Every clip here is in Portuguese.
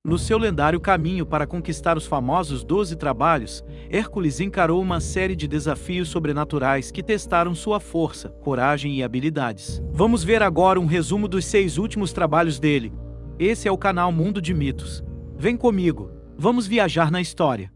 No seu lendário caminho para conquistar os famosos 12 trabalhos, Hércules encarou uma série de desafios sobrenaturais que testaram sua força, coragem e habilidades. Vamos ver agora um resumo dos 6 últimos trabalhos dele. Esse é o canal Mundo de Mitos. Vem comigo, vamos viajar na história.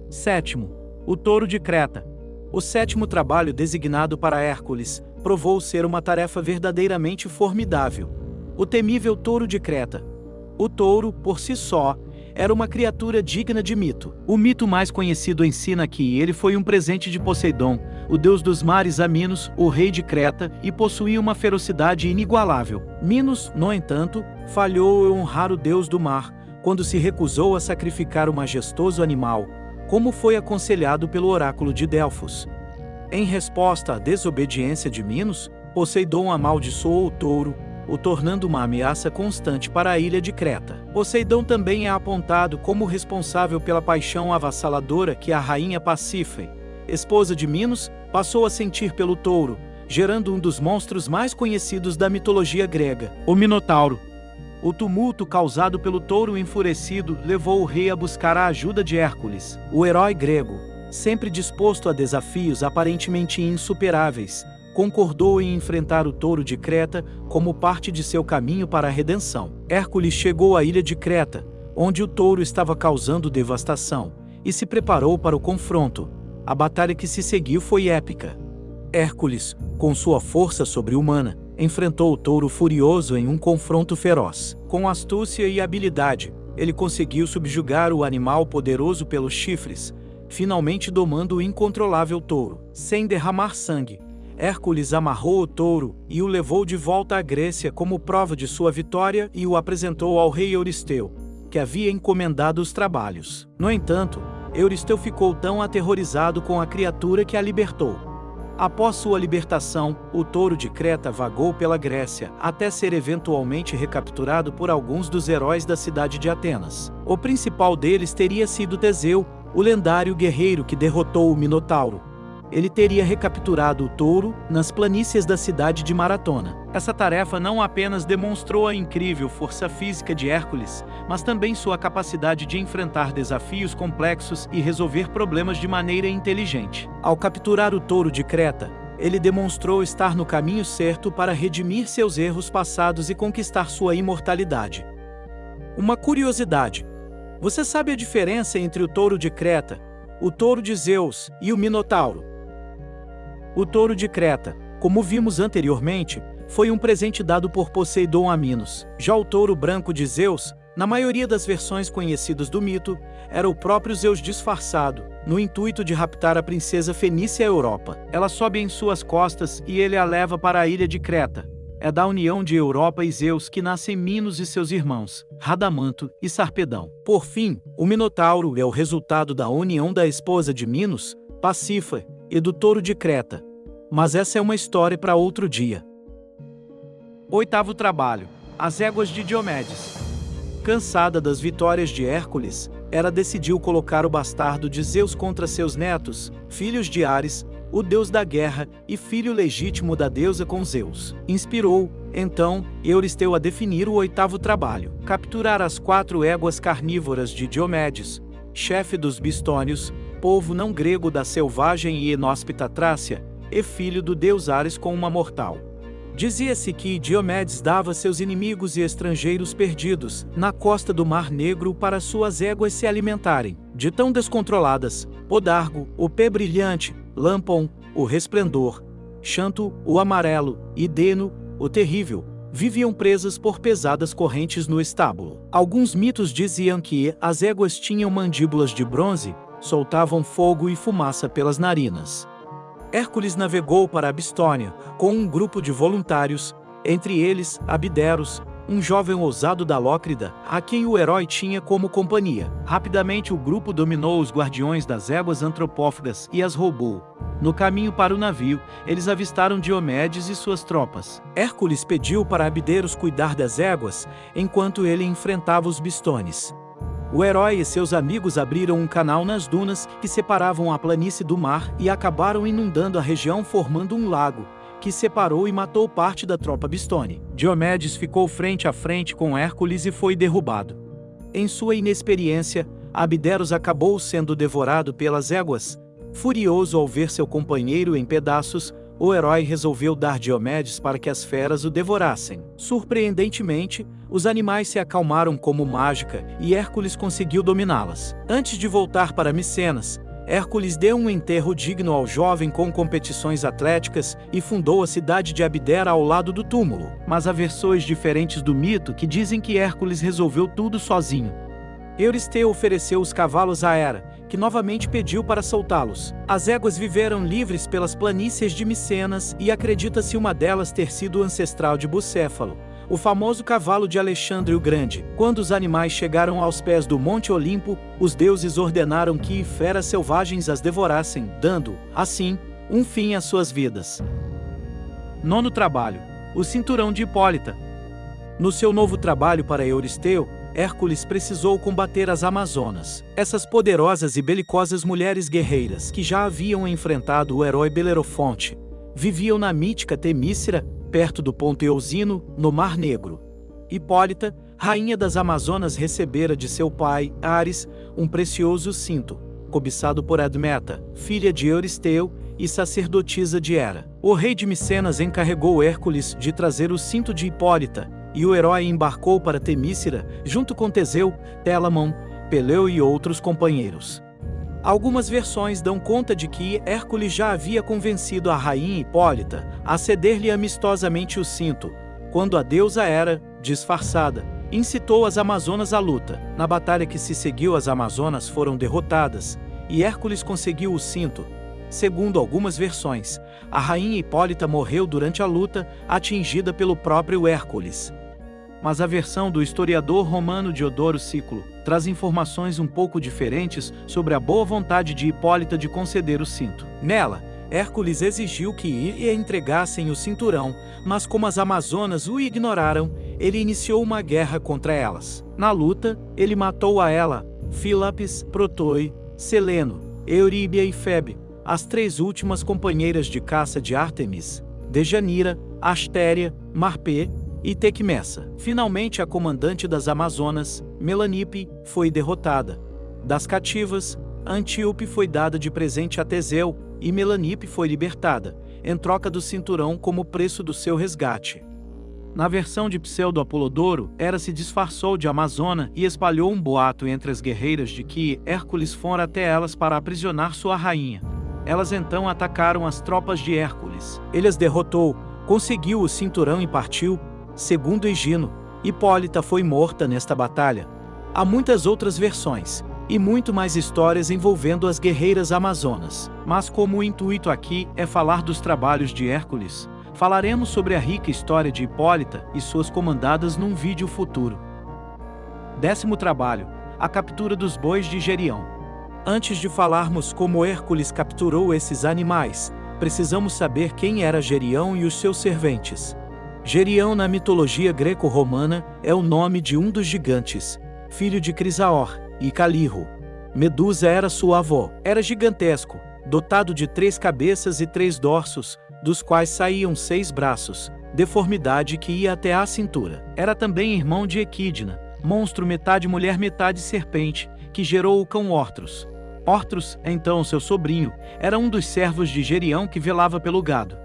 Sétimo, o touro de Creta. O sétimo trabalho designado para Hércules provou ser uma tarefa verdadeiramente formidável. O temível touro de Creta. O touro, por si só, era uma criatura digna de mito. O mito mais conhecido ensina que ele foi um presente de Poseidon, o deus dos mares, a Minos, o rei de Creta, e possuía uma ferocidade inigualável. Minos, no entanto, falhou em honrar o deus do mar, quando se recusou a sacrificar o majestoso animal, como foi aconselhado pelo oráculo de Delfos. Em resposta à desobediência de Minos, Poseidon amaldiçoou o touro, o tornando uma ameaça constante para a ilha de Creta. Poseidon também é apontado como responsável pela paixão avassaladora que a rainha Pasífae, esposa de Minos, passou a sentir pelo touro, gerando um dos monstros mais conhecidos da mitologia grega, o Minotauro. O tumulto causado pelo touro enfurecido levou o rei a buscar a ajuda de Hércules, o herói grego, sempre disposto a desafios aparentemente insuperáveis. Concordou em enfrentar o touro de Creta como parte de seu caminho para a redenção. Hércules chegou à ilha de Creta, onde o touro estava causando devastação, e se preparou para o confronto. A batalha que se seguiu foi épica. Hércules, com sua força sobre-humana, enfrentou o touro furioso em um confronto feroz. Com astúcia e habilidade, ele conseguiu subjugar o animal poderoso pelos chifres, finalmente domando o incontrolável touro. Sem derramar sangue, Hércules amarrou o touro e o levou de volta à Grécia como prova de sua vitória e o apresentou ao rei Euristeu, que havia encomendado os trabalhos. No entanto, Euristeu ficou tão aterrorizado com a criatura que a libertou. Após sua libertação, o touro de Creta vagou pela Grécia, até ser eventualmente recapturado por alguns dos heróis da cidade de Atenas. O principal deles teria sido Teseu, o lendário guerreiro que derrotou o Minotauro. Ele teria recapturado o touro nas planícies da cidade de Maratona. Essa tarefa não apenas demonstrou a incrível força física de Hércules, mas também sua capacidade de enfrentar desafios complexos e resolver problemas de maneira inteligente. Ao capturar o touro de Creta, ele demonstrou estar no caminho certo para redimir seus erros passados e conquistar sua imortalidade. Uma curiosidade: você sabe a diferença entre o touro de Creta, o touro de Zeus e o Minotauro? O touro de Creta, como vimos anteriormente, foi um presente dado por Poseidon a Minos. Já o touro branco de Zeus, na maioria das versões conhecidas do mito, era o próprio Zeus disfarçado, no intuito de raptar a princesa fenícia à Europa. Ela sobe em suas costas e ele a leva para a ilha de Creta. É da união de Europa e Zeus que nascem Minos e seus irmãos, Radamanto e Sarpedão. Por fim, o Minotauro é o resultado da união da esposa de Minos, Pasífae, e do touro de Creta. Mas essa é uma história para outro dia. Oitavo trabalho: as éguas de Diomedes. Cansada das vitórias de Hércules, Hera decidiu colocar o bastardo de Zeus contra seus netos, filhos de Ares, o deus da guerra e filho legítimo da deusa com Zeus. Inspirou, então, Euristeu a definir o oitavo trabalho: capturar as 4 éguas carnívoras de Diomedes, chefe dos Bistônios, povo não grego da selvagem e inóspita Trácia, e filho do deus Ares com uma mortal. Dizia-se que Diomedes dava seus inimigos e estrangeiros perdidos na costa do Mar Negro para suas éguas se alimentarem. De tão descontroladas, Podargo, o pé brilhante, Lampon, o resplendor, Xanto, o amarelo, e Deno, o terrível, viviam presas por pesadas correntes no estábulo. Alguns mitos diziam que as éguas tinham mandíbulas de bronze, soltavam fogo e fumaça pelas narinas. Hércules navegou para a Bistônia, com um grupo de voluntários, entre eles Abideros, um jovem ousado da Lócrida, a quem o herói tinha como companhia. Rapidamente o grupo dominou os guardiões das éguas antropófagas e as roubou. No caminho para o navio, eles avistaram Diomedes e suas tropas. Hércules pediu para Abideros cuidar das éguas, enquanto ele enfrentava os bistones. O herói e seus amigos abriram um canal nas dunas que separavam a planície do mar e acabaram inundando a região, formando um lago, que separou e matou parte da tropa bistone. Diomedes ficou frente a frente com Hércules e foi derrubado. Em sua inexperiência, Abideros acabou sendo devorado pelas éguas. Furioso ao ver seu companheiro em pedaços, o herói resolveu dar Diomedes para que as feras o devorassem. Surpreendentemente, os animais se acalmaram como mágica e Hércules conseguiu dominá-las. Antes de voltar para Micenas, Hércules deu um enterro digno ao jovem com competições atléticas e fundou a cidade de Abdera ao lado do túmulo. Mas há versões diferentes do mito que dizem que Hércules resolveu tudo sozinho. Euristeu ofereceu os cavalos a Hera, que novamente pediu para soltá-los. As éguas viveram livres pelas planícies de Micenas e acredita-se uma delas ter sido ancestral de Bucéfalo, o famoso cavalo de Alexandre o Grande. Quando os animais chegaram aos pés do Monte Olimpo, os deuses ordenaram que feras selvagens as devorassem, dando, assim, um fim às suas vidas. Nono trabalho: o cinturão de Hipólita. No seu novo trabalho para Euristeu, Hércules precisou combater as Amazonas. Essas poderosas e belicosas mulheres guerreiras, que já haviam enfrentado o herói Belerofonte, viviam na mítica Temícera, perto do Ponto Eusino, no Mar Negro. Hipólita, rainha das Amazonas, recebera de seu pai, Ares, um precioso cinto, cobiçado por Admeta, filha de Euristeu e sacerdotisa de Hera. O rei de Micenas encarregou Hércules de trazer o cinto de Hipólita, e o herói embarcou para Temícera, junto com Teseu, Telamon, Peleu e outros companheiros. Algumas versões dão conta de que Hércules já havia convencido a rainha Hipólita a ceder-lhe amistosamente o cinto, quando a deusa Hera, disfarçada, incitou as Amazonas à luta. Na batalha que se seguiu, as Amazonas foram derrotadas, e Hércules conseguiu o cinto. Segundo algumas versões, a rainha Hipólita morreu durante a luta, atingida pelo próprio Hércules. Mas a versão do historiador romano Diodoro Sículo traz informações um pouco diferentes sobre a boa vontade de Hipólita de conceder o cinto. Nela, Hércules exigiu que lhe entregassem o cinturão, mas como as Amazonas o ignoraram, ele iniciou uma guerra contra elas. Na luta, ele matou a ela, Fílapis, Protoi, Seleno, Euríbia e Febe, as três últimas companheiras de caça de Ártemis, Dejanira, Astéria, Marpé e Tequimessa. Finalmente, a comandante das Amazonas, Melanipe, foi derrotada. Das cativas, Antíope foi dada de presente a Teseu e Melanipe foi libertada, em troca do cinturão como preço do seu resgate. Na versão de Pseudo-Apolodoro, Hera se disfarçou de Amazona e espalhou um boato entre as guerreiras de que Hércules fora até elas para aprisionar sua rainha. Elas então atacaram as tropas de Hércules. Ele as derrotou, conseguiu o cinturão e partiu. Segundo Higino, Hipólita foi morta nesta batalha. Há muitas outras versões, e muito mais histórias envolvendo as guerreiras amazonas. Mas como o intuito aqui é falar dos trabalhos de Hércules, falaremos sobre a rica história de Hipólita e suas comandadas num vídeo futuro. 10º trabalho: a captura dos bois de Gerião. Antes de falarmos como Hércules capturou esses animais, precisamos saber quem era Gerião e os seus serventes. Gerião na mitologia greco-romana é o nome de um dos gigantes, filho de Crisaor e Calirro. Medusa era sua avó. Era gigantesco, dotado de 3 cabeças e 3 dorsos, dos quais saíam 6 braços, deformidade que ia até à cintura. Era também irmão de Equidna, monstro metade mulher metade serpente, que gerou o cão Ortrus. Ortrus, então seu sobrinho, era um dos servos de Gerião que velava pelo gado.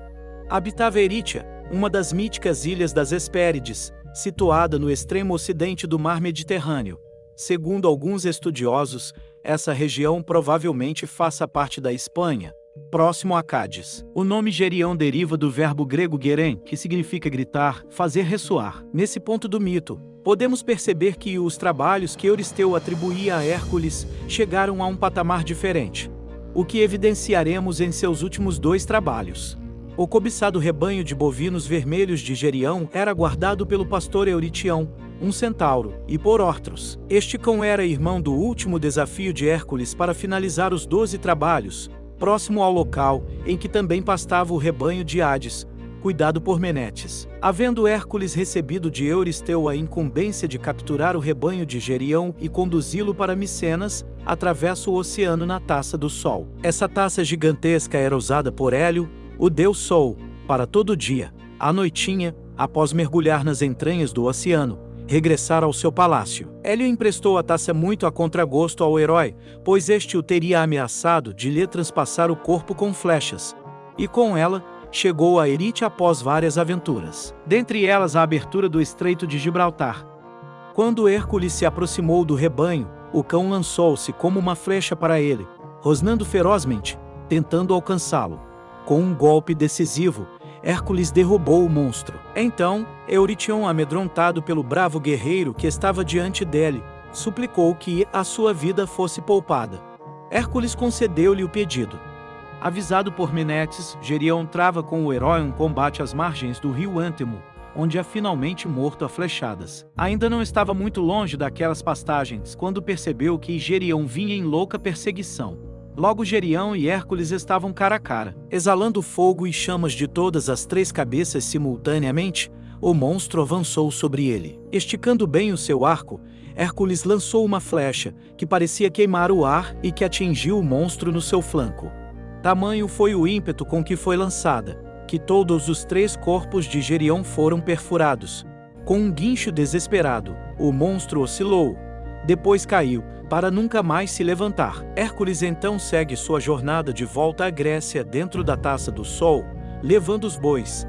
Habitava Erítia, uma das míticas ilhas das Hespérides, situada no extremo ocidente do mar Mediterrâneo. Segundo alguns estudiosos, essa região provavelmente faça parte da Espanha. próximo a Cádiz. O nome Gerião deriva do verbo grego geren, que significa gritar, fazer ressoar. Nesse ponto do mito, podemos perceber que os trabalhos que Euristeu atribuía a Hércules chegaram a um patamar diferente, o que evidenciaremos em seus últimos 2 trabalhos. O cobiçado rebanho de bovinos vermelhos de Gerião era guardado pelo pastor Euritião, um centauro, e por Ortros. Este cão era irmão do último desafio de Hércules para finalizar os 12 trabalhos, próximo ao local em que também pastava o rebanho de Hades, cuidado por Menetes. Havendo Hércules recebido de Euristeu a incumbência de capturar o rebanho de Gerião e conduzi-lo para Micenas, atravessa o oceano na taça do Sol. Essa taça gigantesca era usada por Hélio, o deus Sol, para todo dia, à noitinha, após mergulhar nas entranhas do oceano, regressar ao seu palácio. Hélio emprestou a taça muito a contragosto ao herói, pois este o teria ameaçado de lhe transpassar o corpo com flechas, e com ela, chegou a Erite após várias aventuras. Dentre elas a abertura do Estreito de Gibraltar. Quando Hércules se aproximou do rebanho, o cão lançou-se como uma flecha para ele, rosnando ferozmente, tentando alcançá-lo. Com um golpe decisivo, Hércules derrubou o monstro. Então, Euritião, amedrontado pelo bravo guerreiro que estava diante dele, suplicou que a sua vida fosse poupada. Hércules concedeu-lhe o pedido. Avisado por Menetes, Gerião trava com o herói um combate às margens do rio Antemo, onde é finalmente morto a flechadas. Ainda não estava muito longe daquelas pastagens quando percebeu que Gerião vinha em louca perseguição. Logo Gerião e Hércules estavam cara a cara. Exalando fogo e chamas de todas as 3 cabeças simultaneamente, o monstro avançou sobre ele. Esticando bem o seu arco, Hércules lançou uma flecha, que parecia queimar o ar e que atingiu o monstro no seu flanco. Tamanho foi o ímpeto com que foi lançada, que todos os 3 corpos de Gerião foram perfurados. Com um guincho desesperado, o monstro oscilou, depois caiu, para nunca mais se levantar. Hércules então segue sua jornada de volta à Grécia dentro da Taça do Sol, levando os bois.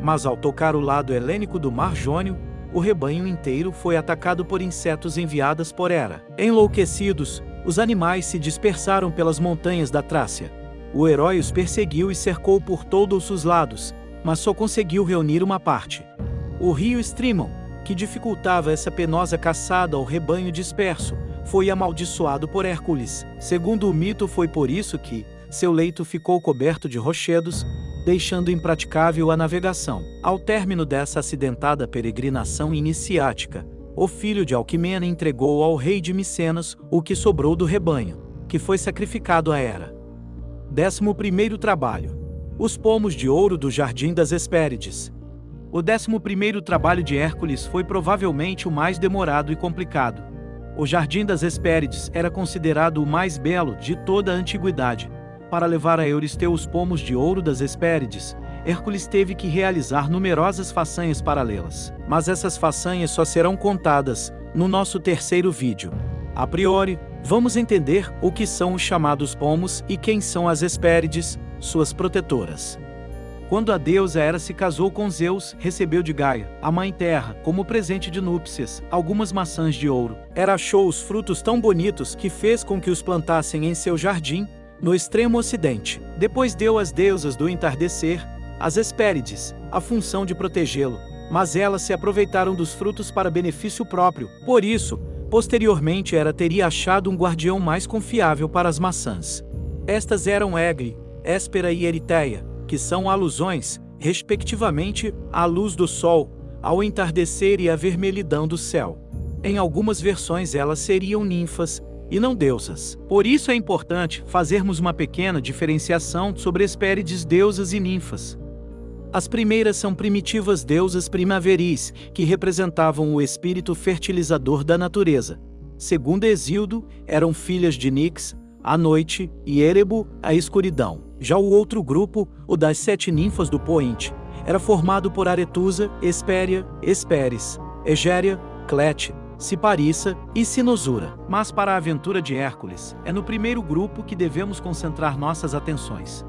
Mas ao tocar o lado helênico do Mar Jônio, o rebanho inteiro foi atacado por insetos enviados por Hera. Enlouquecidos, os animais se dispersaram pelas montanhas da Trácia. O herói os perseguiu e cercou por todos os lados, mas só conseguiu reunir uma parte. O rio Strímon, que dificultava essa penosa caçada ao rebanho disperso, foi amaldiçoado por Hércules. Segundo o mito, foi por isso que seu leito ficou coberto de rochedos, deixando impraticável a navegação. Ao término dessa acidentada peregrinação iniciática, o filho de Alquimena entregou ao rei de Micenas o que sobrou do rebanho, que foi sacrificado a Hera. 11º trabalho. Os pomos de ouro do Jardim das Hespérides. O 11º trabalho de Hércules foi provavelmente o mais demorado e complicado. O Jardim das Hespérides era considerado o mais belo de toda a antiguidade. Para levar a Euristeu os pomos de ouro das Hespérides, Hércules teve que realizar numerosas façanhas paralelas. Mas essas façanhas só serão contadas no nosso 3º vídeo. A priori, vamos entender o que são os chamados pomos e quem são as Hespérides, suas protetoras. Quando a deusa Hera se casou com Zeus, recebeu de Gaia, a Mãe Terra, como presente de núpcias, algumas maçãs de ouro. Hera achou os frutos tão bonitos que fez com que os plantassem em seu jardim, no extremo ocidente. Depois deu às deusas do entardecer, as Hespérides, a função de protegê-lo, mas elas se aproveitaram dos frutos para benefício próprio. Por isso, posteriormente Hera teria achado um guardião mais confiável para as maçãs. Estas eram Egre, Héspera e Eritéia, que são alusões, respectivamente, à luz do sol, ao entardecer e à vermelhidão do céu. Em algumas versões elas seriam ninfas, e não deusas. Por isso é importante fazermos uma pequena diferenciação sobre Hespérides, deusas e ninfas. As primeiras são primitivas deusas primaveris, que representavam o espírito fertilizador da natureza. Segundo Hesíodo, eram filhas de Nix, a noite, e Erebo, a escuridão. Já o outro grupo, o das 7 ninfas do Poente, era formado por Aretusa, Hespéria, Hespéris, Egéria, Clete, Ciparissa e Sinosura. Mas para a aventura de Hércules, é no primeiro grupo que devemos concentrar nossas atenções.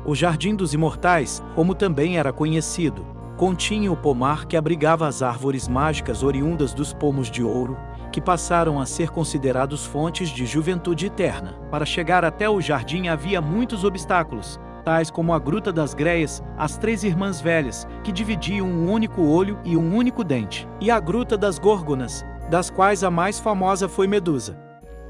O Jardim dos Imortais, como também era conhecido, continha o pomar que abrigava as árvores mágicas oriundas dos pomos de ouro, que passaram a ser considerados fontes de juventude eterna. Para chegar até o jardim havia muitos obstáculos, tais como a Gruta das Greias, as três irmãs velhas, que dividiam um único olho e um único dente, e a Gruta das Górgonas, das quais a mais famosa foi Medusa.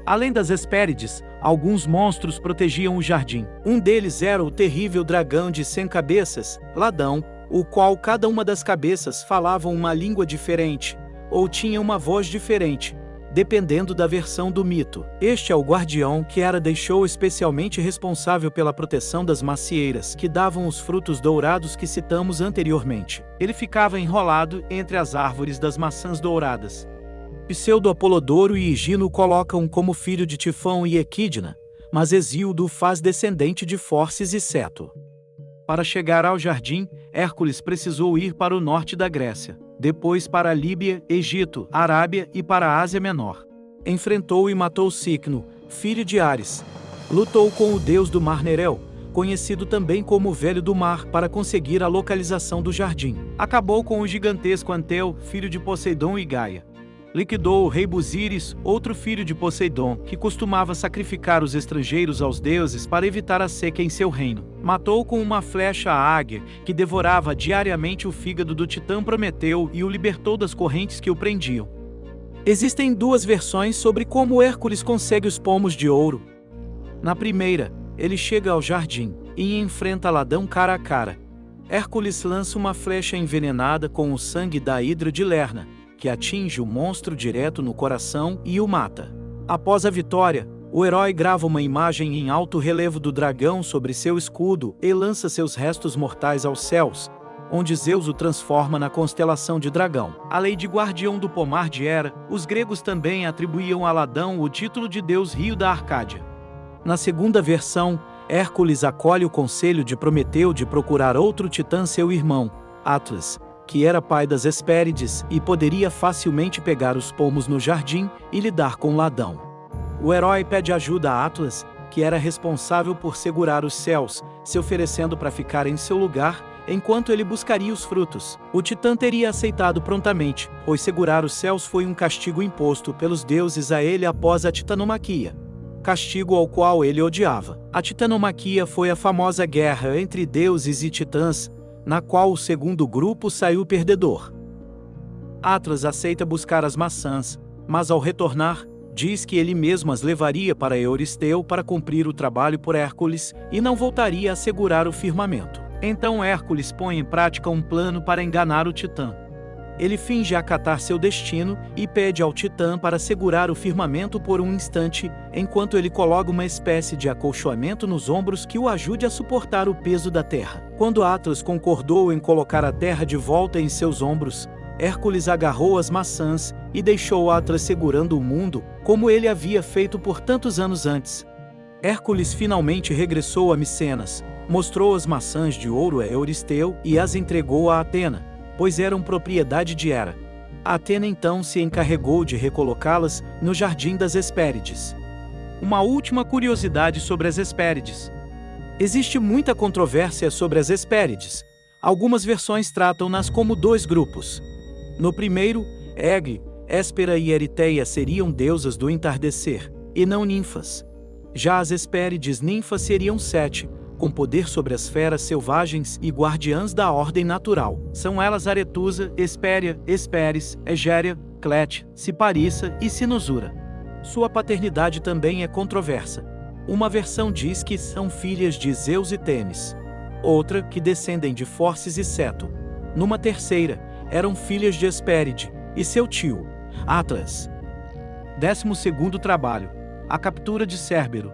Além das Hespérides, alguns monstros protegiam o jardim. Um deles era o terrível dragão de 100 cabeças, Ladão, o qual cada uma das cabeças falava uma língua diferente, ou tinha uma voz diferente, dependendo da versão do mito. Este é o guardião que Hera deixou especialmente responsável pela proteção das macieiras, que davam os frutos dourados que citamos anteriormente. Ele ficava enrolado entre as árvores das maçãs douradas. Pseudo-Apolodoro e Higino o colocam como filho de Tifão e Equidna, mas Hesíodo o faz descendente de Forces e Seto. Para chegar ao jardim, Hércules precisou ir para o norte da Grécia, depois para a Líbia, Egito, Arábia e para a Ásia Menor. Enfrentou e matou Cicno, filho de Ares. Lutou com o deus do mar Nereu, conhecido também como o Velho do Mar, para conseguir a localização do jardim. Acabou com o gigantesco Anteu, filho de Poseidon e Gaia. Liquidou o rei Busíris, outro filho de Poseidon, que costumava sacrificar os estrangeiros aos deuses para evitar a seca em seu reino. Matou com uma flecha a águia, que devorava diariamente o fígado do titã Prometeu e o libertou das correntes que o prendiam. Existem duas versões sobre como Hércules consegue os pomos de ouro. Na primeira, ele chega ao jardim e enfrenta Ladão cara a cara. Hércules lança uma flecha envenenada com o sangue da Hidra de Lerna, que atinge o monstro direto no coração e o mata. Após a vitória, o herói grava uma imagem em alto relevo do dragão sobre seu escudo e lança seus restos mortais aos céus, onde Zeus o transforma na constelação de Dragão. A lei de guardião do pomar de Hera, os gregos também atribuíam a Ladão o título de deus rio da Arcádia. Na segunda versão, Hércules acolhe o conselho de Prometeu de procurar outro titã, seu irmão, Atlas, que era pai das Hespérides e poderia facilmente pegar os pomos no jardim e lidar com Ladão. O herói pede ajuda a Atlas, que era responsável por segurar os céus, se oferecendo para ficar em seu lugar, enquanto ele buscaria os frutos. O titã teria aceitado prontamente, pois segurar os céus foi um castigo imposto pelos deuses a ele após a titanomaquia, castigo ao qual ele odiava. A titanomaquia foi a famosa guerra entre deuses e titãs, na qual o segundo grupo saiu perdedor. Atlas aceita buscar as maçãs, mas ao retornar, diz que ele mesmo as levaria para Euristeu para cumprir o trabalho por Hércules e não voltaria a segurar o firmamento. Então Hércules põe em prática um plano para enganar o titã. Ele finge acatar seu destino e pede ao titã para segurar o firmamento por um instante, enquanto ele coloca uma espécie de acolchoamento nos ombros que o ajude a suportar o peso da terra. Quando Atlas concordou em colocar a terra de volta em seus ombros, Hércules agarrou as maçãs e deixou Atlas segurando o mundo, como ele havia feito por tantos anos antes. Hércules finalmente regressou a Micenas, mostrou as maçãs de ouro a Euristeu e as entregou a Atena, pois eram propriedade de Hera. Atena então se encarregou de recolocá-las no Jardim das Hespérides. Uma última curiosidade sobre as Hespérides. Existe muita controvérsia sobre as Hespérides. Algumas versões tratam-nas como dois grupos. No primeiro, Ege, Héspera e Eritéia seriam deusas do entardecer, e não ninfas. Já as Hespérides ninfas seriam 7, com poder sobre as feras selvagens e guardiãs da ordem natural. São elas Aretusa, Hespéria, Hespéris, Egéria, Clete, Ciparissa e Sinusura. Sua paternidade também é controversa. Uma versão diz que são filhas de Zeus e Temis. Outra, que descendem de Forces e Seto. Numa terceira, eram filhas de Hespéride e seu tio, Atlas. 12º trabalho. A captura de Cérbero.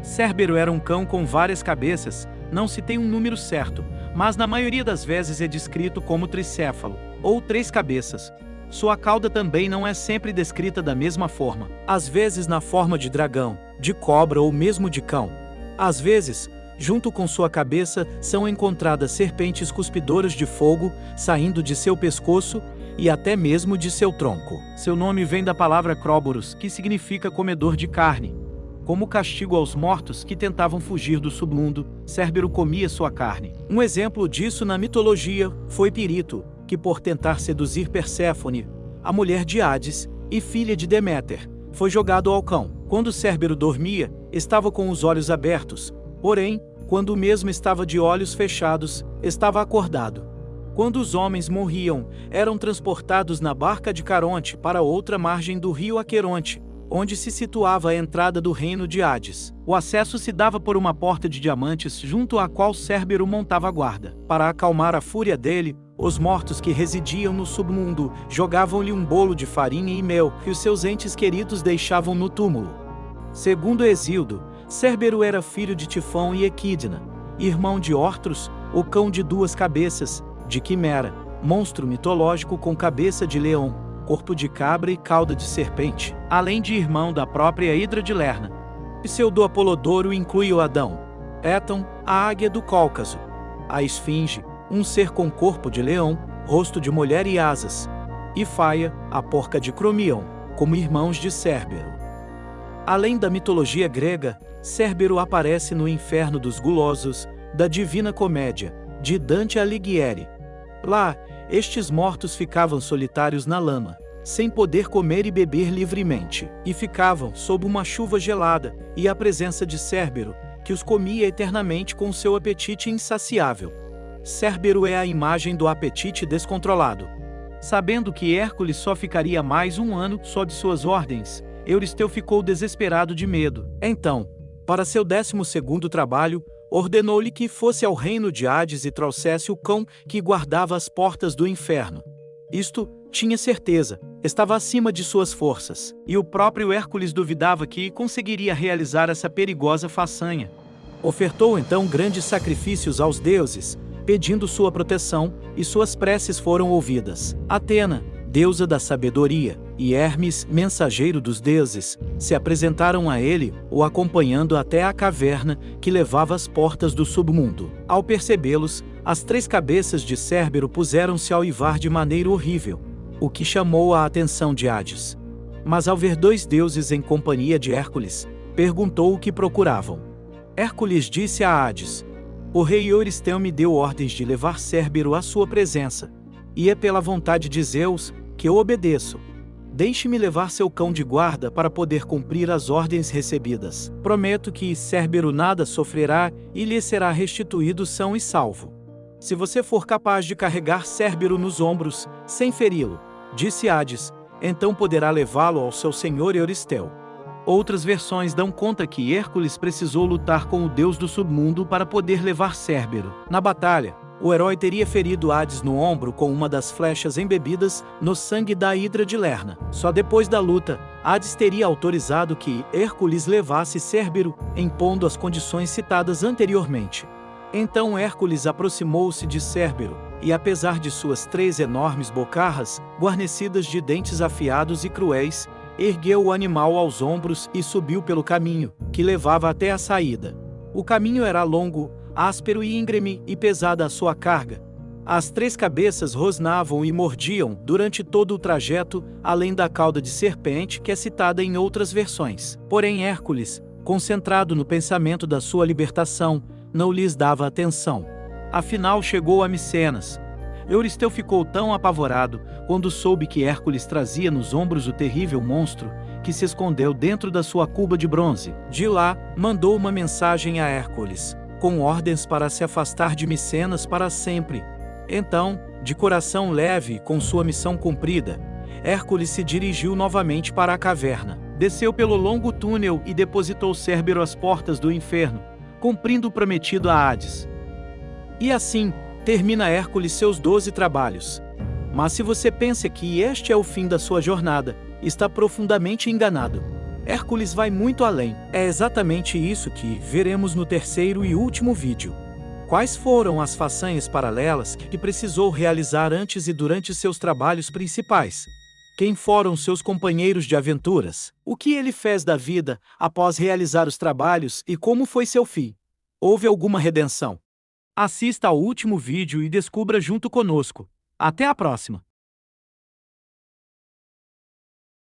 Cérbero era um cão com várias cabeças, não se tem um número certo, mas na maioria das vezes é descrito como tricéfalo, ou 3 cabeças. Sua cauda também não é sempre descrita da mesma forma, às vezes na forma de dragão, de cobra ou mesmo de cão. Às vezes, junto com sua cabeça, são encontradas serpentes cuspidoras de fogo saindo de seu pescoço e até mesmo de seu tronco. Seu nome vem da palavra Cróboros, que significa comedor de carne. Como castigo aos mortos que tentavam fugir do submundo, Cérbero comia sua carne. Um exemplo disso na mitologia foi Pirito, que por tentar seduzir Perséfone, a mulher de Hades e filha de Deméter, foi jogado ao cão. Quando Cérbero dormia, estava com os olhos abertos, porém, quando o mesmo estava de olhos fechados, estava acordado. Quando os homens morriam, eram transportados na barca de Caronte para outra margem do rio Aqueronte, onde se situava a entrada do reino de Hades. O acesso se dava por uma porta de diamantes junto à qual Cérbero montava guarda. Para acalmar a fúria dele, os mortos que residiam no submundo jogavam-lhe um bolo de farinha e mel que os seus entes queridos deixavam no túmulo. Segundo Hesíodo, Cérbero era filho de Tifão e Equidna, irmão de Ortrus, o cão de duas cabeças, de Quimera, monstro mitológico com cabeça de leão, corpo de cabra e cauda de serpente, além de irmão da própria Hidra de Lerna. Pseudo-Apolodoro inclui o Adão, Éton, a águia do Cáucaso, a esfinge, um ser com corpo de leão, rosto de mulher e asas, e Faia, a porca de Cromion, como irmãos de Cérbero. Além da mitologia grega, Cérbero aparece no Inferno dos Gulosos, da Divina Comédia, de Dante Alighieri. Lá, estes mortos ficavam solitários na lama, sem poder comer e beber livremente, e ficavam sob uma chuva gelada e a presença de Cérbero, que os comia eternamente com seu apetite insaciável. Cérbero é a imagem do apetite descontrolado. Sabendo que Hércules só ficaria mais um ano sob suas ordens, Euristeu ficou desesperado de medo. Então, para seu 12º trabalho, ordenou-lhe que fosse ao reino de Hades e trouxesse o cão que guardava as portas do inferno. Isto, tinha certeza, estava acima de suas forças, e o próprio Hércules duvidava que conseguiria realizar essa perigosa façanha. Ofertou então grandes sacrifícios aos deuses, pedindo sua proteção, e suas preces foram ouvidas. Atena, deusa da sabedoria, e Hermes, mensageiro dos deuses, se apresentaram a ele, o acompanhando até a caverna que levava às portas do submundo. Ao percebê-los, as 3 cabeças de Cérbero puseram-se a uivar de maneira horrível, o que chamou a atenção de Hades. Mas ao ver 2 deuses em companhia de Hércules, perguntou o que procuravam. Hércules disse a Hades: "O rei Euristeu me deu ordens de levar Cérbero à sua presença, e é pela vontade de Zeus que eu obedeço. Deixe-me levar seu cão de guarda para poder cumprir as ordens recebidas. Prometo que Cérbero nada sofrerá e lhe será restituído são e salvo. Se você for capaz de carregar Cérbero nos ombros, sem feri-lo", disse Hades, "então poderá levá-lo ao seu senhor Euristeu." Outras versões dão conta que Hércules precisou lutar com o deus do submundo para poder levar Cérbero. Na batalha, o herói teria ferido Hades no ombro com uma das flechas embebidas no sangue da Hidra de Lerna. Só depois da luta, Hades teria autorizado que Hércules levasse Cérbero, impondo as condições citadas anteriormente. Então Hércules aproximou-se de Cérbero, e apesar de suas 3 enormes bocarras, guarnecidas de dentes afiados e cruéis, ergueu o animal aos ombros e subiu pelo caminho, que levava até a saída. O caminho era longo, áspero e íngreme, e pesada a sua carga. As 3 cabeças rosnavam e mordiam durante todo o trajeto, além da cauda de serpente que é citada em outras versões. Porém Hércules, concentrado no pensamento da sua libertação, não lhes dava atenção. Afinal chegou a Micenas. Euristeu ficou tão apavorado quando soube que Hércules trazia nos ombros o terrível monstro, que se escondeu dentro da sua cuba de bronze. De lá, mandou uma mensagem a Hércules, com ordens para se afastar de Micenas para sempre. Então, de coração leve, com sua missão cumprida, Hércules se dirigiu novamente para a caverna. Desceu pelo longo túnel e depositou Cérbero às portas do inferno, cumprindo o prometido a Hades. E assim, termina Hércules seus 12 trabalhos. Mas se você pensa que este é o fim da sua jornada, está profundamente enganado. Hércules vai muito além. É exatamente isso que veremos no 3º e último vídeo. Quais foram as façanhas paralelas que precisou realizar antes e durante seus trabalhos principais? Quem foram seus companheiros de aventuras? O que ele fez da vida após realizar os trabalhos e como foi seu fim? Houve alguma redenção? Assista ao último vídeo e descubra junto conosco. Até a próxima!